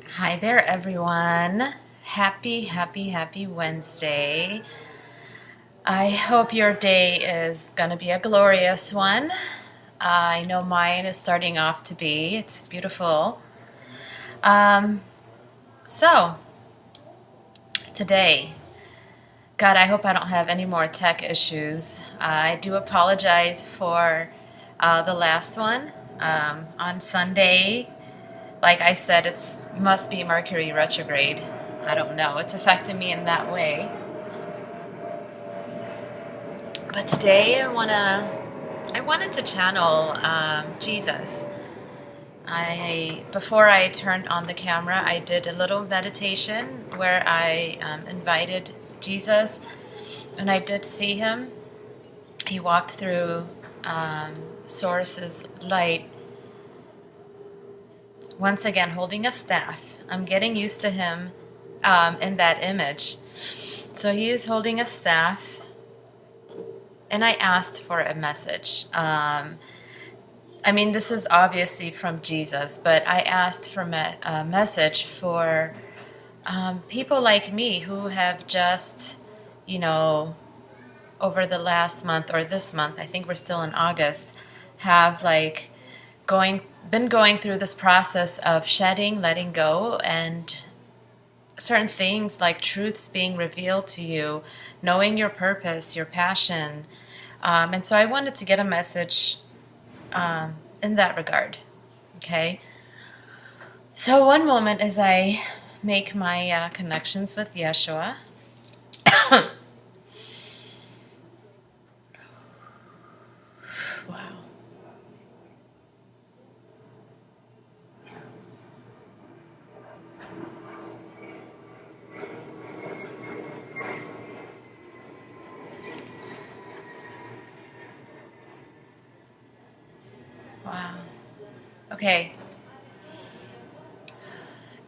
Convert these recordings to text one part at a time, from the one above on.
Hi there, everyone. Happy Wednesday. I hope your day is going to be a glorious one. I know mine is starting off to be. It's beautiful. Um, so, today, God, I hope I don't have any more tech issues. I do apologize for the last one. On Sunday, like I said, it must be Mercury retrograde. I don't know. It's affecting me in that way. But today I wanted to channel Jesus. Before I turned on the camera, I did a little meditation where I invited Jesus, and I did see him. He walked through Source's light, once again holding a staff. I'm getting used to him in that image. So he is holding a staff, and I asked for a message. I mean, this is obviously from Jesus, but I asked for a message for people like me who have just, over the last month or this month, I think we're still in August, have been going through this process of shedding, letting go, and certain things like truths being revealed to you, knowing your purpose, your passion. And so I wanted to get a message in that regard. Okay? So one moment as I make my connections with Yeshua. Wow. Wow. Okay.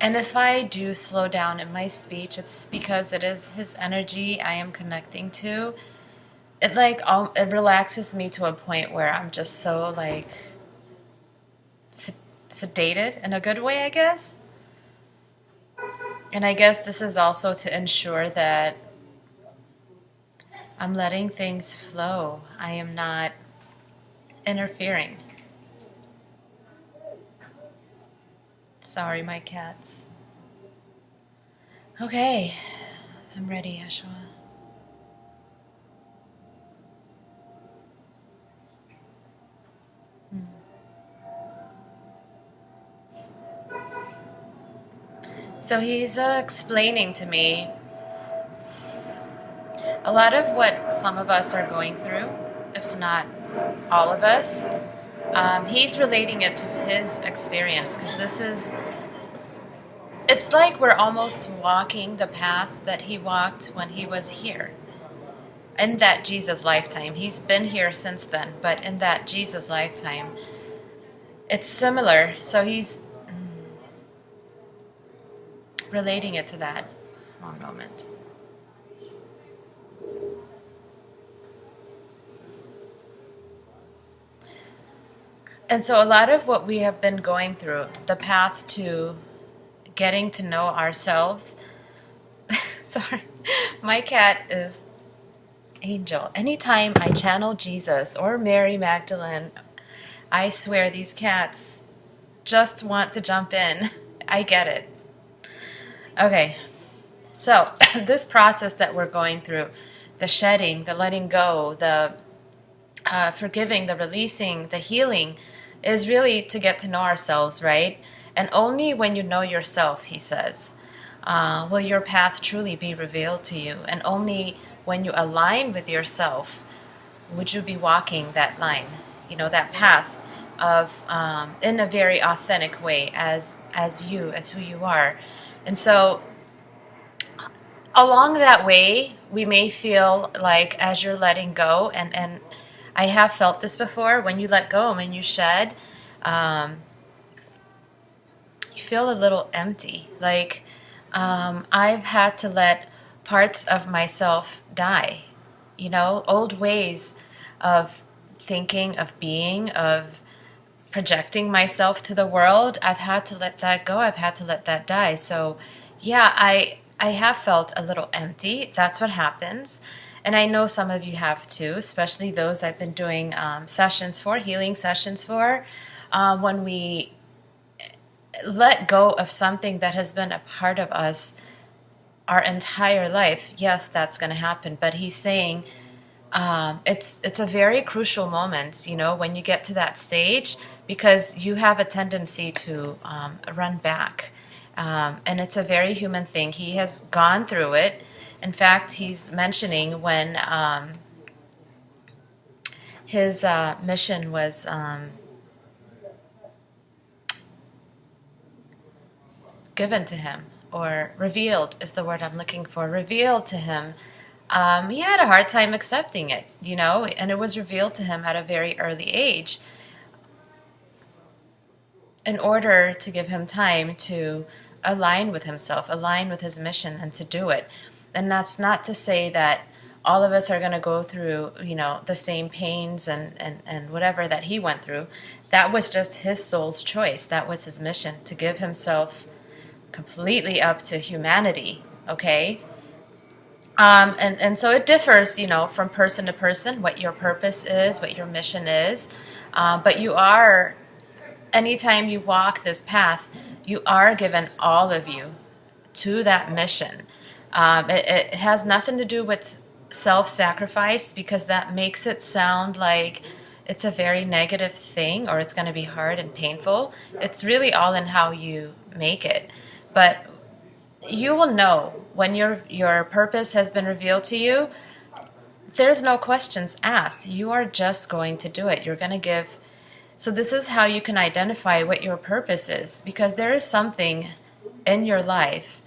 And if I do slow down in my speech, it's because it is his energy I am connecting to. It relaxes me to a point where I'm just so sedated in a good way, I guess. And I guess this is also to ensure that I'm letting things flow. I am not interfering. Sorry, my cats. Okay, I'm ready, Yeshua. So he's explaining to me a lot of what some of us are going through, if not all of us. He's relating it to his experience, because it's like we're almost walking the path that he walked when he was here. In that Jesus lifetime. He's been here since then, but in that Jesus lifetime, it's similar. So he's relating it to that. One moment. And so a lot of what we have been going through, the path to getting to know ourselves. Sorry, my cat is Angel. Anytime I channel Jesus or Mary Magdalene, I swear these cats just want to jump in. I get it. Okay, so this process that we're going through, the shedding, the letting go, the forgiving, the releasing, the healing, is really to get to know ourselves, right? And only when you know yourself, he says, will your path truly be revealed to you. And only when you align with yourself would you be walking that line, that path of in a very authentic way as who you are. And so along that way, we may feel like as you're letting go, and I have felt this before, when you let go, when you shed, you feel a little empty. I've had to let parts of myself die, old ways of thinking, of being, of projecting myself to the world, I've had to let that go. I've had to let that die. So yeah, I have felt a little empty. That's what happens. And I know some of you have too, especially those I've been doing sessions for, healing sessions for. When we let go of something that has been a part of us our entire life, yes, that's going to happen. But he's saying it's a very crucial moment, when you get to that stage, because you have a tendency to run back. And it's a very human thing. He has gone through it. In fact, he's mentioning when his mission was given to him, or revealed is the word I'm looking for, revealed to him. He had a hard time accepting it, and it was revealed to him at a very early age in order to give him time to align with himself, align with his mission, and to do it. And that's not to say that all of us are going to go through, the same pains and whatever that he went through. That was just his soul's choice. That was his mission, to give himself completely up to humanity, okay? And so it differs, from person to person, what your purpose is, what your mission is. But you are, anytime you walk this path, you are given all of you to that mission. It has nothing to do with self-sacrifice, because that makes it sound like it's a very negative thing, or it's going to be hard and painful. It's really all in how you make it. But you will know when your purpose has been revealed to you. There's no questions asked. You are just going to do it. You're going to give. So this is how you can identify what your purpose is, because there is something in your life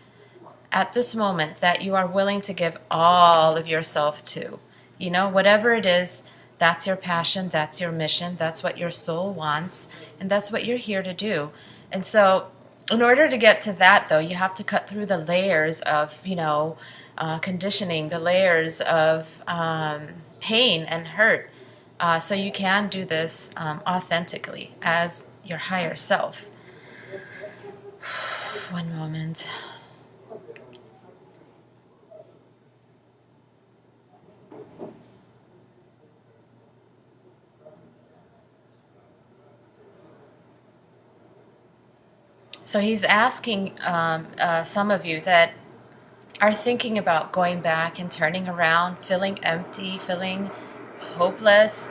at this moment that you are willing to give all of yourself to. Whatever it is, that's your passion, that's your mission, that's what your soul wants, and that's what you're here to do. And so in order to get to that, though, you have to cut through the layers of, conditioning, the layers of pain and hurt, so you can do this authentically as your higher self. One moment. So he's asking some of you that are thinking about going back and turning around, feeling empty, feeling hopeless,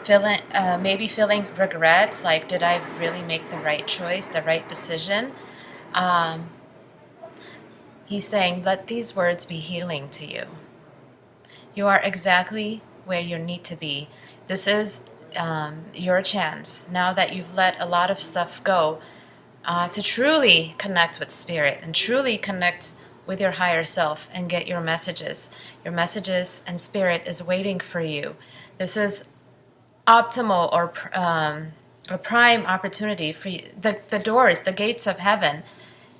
maybe feeling regrets, like, did I really make the right choice, the right decision? He's saying, let these words be healing to you. You are exactly where you need to be. This is your chance, now that you've let a lot of stuff go, to truly connect with spirit and truly connect with your higher self and get your messages. Your messages and spirit is waiting for you. This is optimal or a prime opportunity for you. The doors, the gates of heaven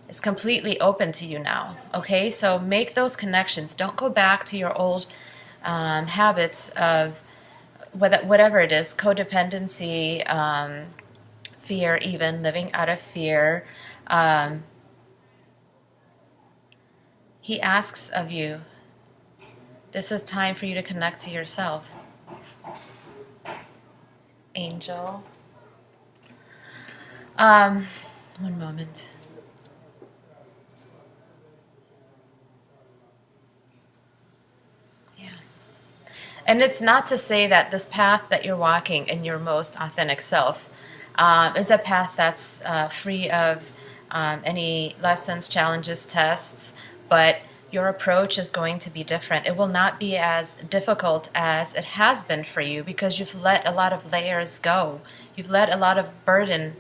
is completely open to you now. Okay, so make those connections. Don't go back to your old habits of whatever it is, codependency, fear, even living out of fear. He asks of you, this is time for you to connect to yourself. Angel. One moment. Yeah. And it's not to say that this path that you're walking in your most authentic self is a path that's free of any lessons, challenges, tests, but your approach is going to be different. It will not be as difficult as it has been for you, because you've let a lot of layers go. You've let a lot of burden,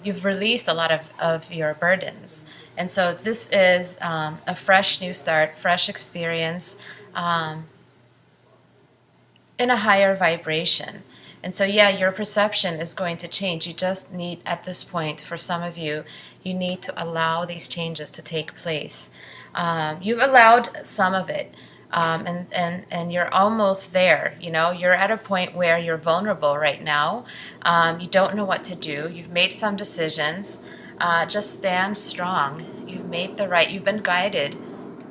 you've released a lot of your burdens. And so this is a fresh new start, fresh experience in a higher vibration. And so, yeah, your perception is going to change. You just need, at this point, for some of you, you need to allow these changes to take place. You've allowed some of it. and you're almost there. You know, you're at a point where you're vulnerable right now. You don't know what to do. You've made some decisions. Just stand strong. You've been guided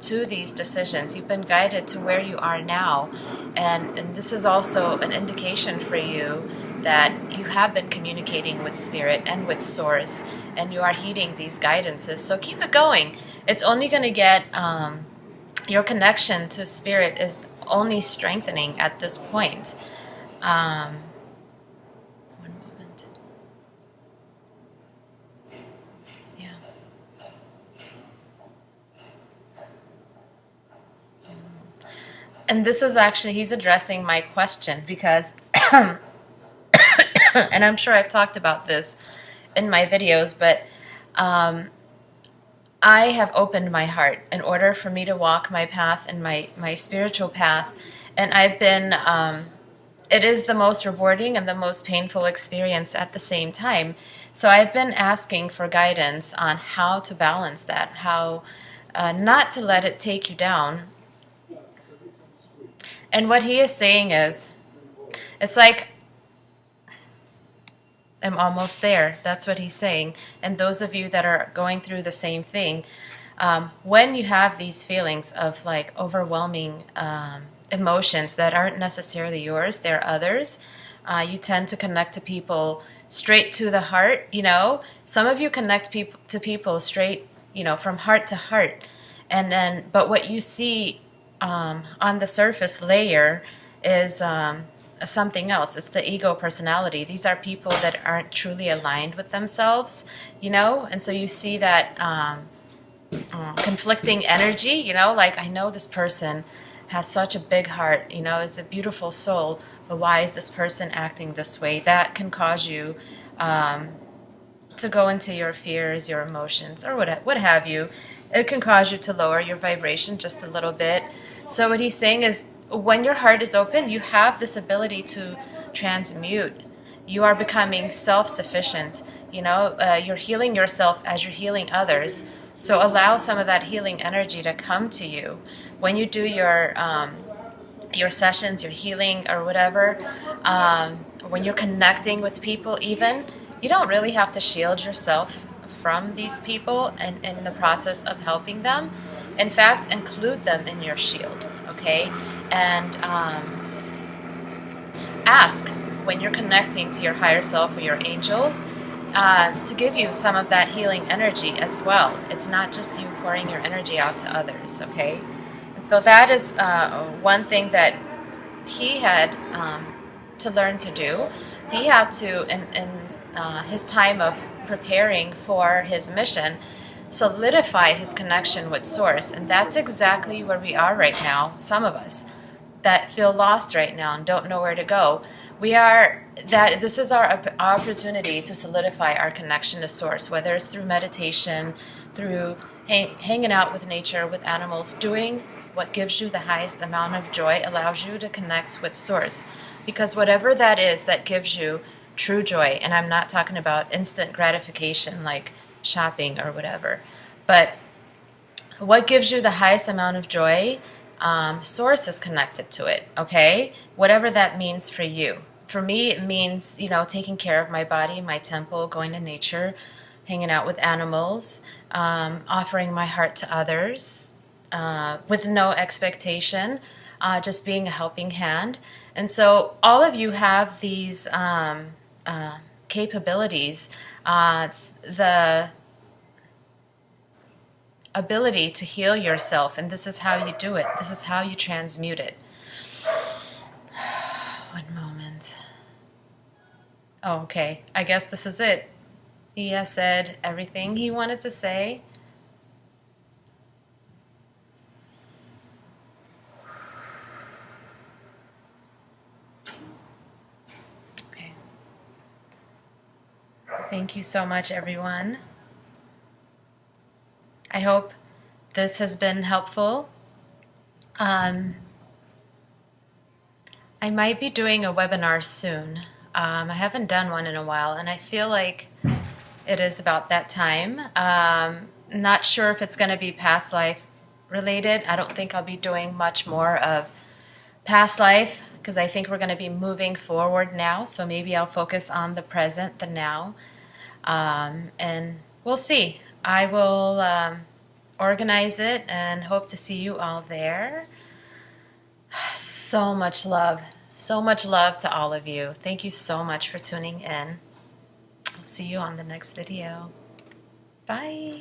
to these decisions. You've been guided to where you are now. And this is also an indication for you that you have been communicating with Spirit and with Source, and you are heeding these guidances. So keep it going. It's only going to get, your connection to Spirit is only strengthening at this point. One moment. Yeah. And this is actually, he's addressing my question because, and I'm sure I've talked about this in my videos, but I have opened my heart in order for me to walk my path and my spiritual path. And I've been, it is the most rewarding and the most painful experience at the same time. So I've been asking for guidance on how to balance that, how not to let it take you down. And what he is saying is, it's like, I'm almost there. That's what he's saying. And those of you that are going through the same thing, when you have these feelings of like overwhelming emotions that aren't necessarily yours, they're others, you tend to connect to people straight to the heart. You know, some of you connect to people straight, you know, from heart to heart. And then, but what you see on the surface layer is something else. It's the ego personality. These are people that aren't truly aligned with themselves, you know, and so you see that conflicting energy, you know, like, I know this person has such a big heart, you know, it's a beautiful soul, but why is this person acting this way? That can cause you to go into your fears, your emotions, or what have you. It can cause you to lower your vibration just a little bit. So what he's saying is, when your heart is open, you have this ability to transmute. You are becoming self-sufficient. You know, you're healing yourself as you're healing others. So allow some of that healing energy to come to you. When you do your sessions, your healing or whatever, when you're connecting with people even, you don't really have to shield yourself from these people and in the process of helping them. In fact, include them in your shield, okay? And ask when you're connecting to your higher self or your angels to give you some of that healing energy as well. It's not just you pouring your energy out to others, okay? And so that is one thing that he had to learn to do. He had to, in his time of preparing for his mission, solidify his connection with Source. And that's exactly where we are right now, some of us that feel lost right now and don't know where to go. This is our opportunity to solidify our connection to Source, whether it's through meditation, through hanging out with nature, with animals, doing what gives you the highest amount of joy, allows you to connect with Source. Because whatever that is that gives you true joy, and I'm not talking about instant gratification like shopping or whatever, but what gives you the highest amount of joy, Source is connected to it, okay? Whatever that means for you. For me, it means, you know, taking care of my body, my temple, going to nature, hanging out with animals, offering my heart to others with no expectation, just being a helping hand. And so all of you have these capabilities, the ability to heal yourself, and this is how you do it. This is how you transmute it. One moment. Oh, okay. I guess this is it. He has said everything he wanted to say. Okay. Thank you so much, everyone. I hope this has been helpful. I might be doing a webinar soon. I haven't done one in a while, and I feel like it is about that time. Not sure if it's going to be past life related. I don't think I'll be doing much more of past life because I think we're going to be moving forward now. So maybe I'll focus on the present, the now. And we'll see. I will organize it and hope to see you all there. So much love. So much love to all of you. Thank you so much for tuning in. I'll see you on the next video. Bye.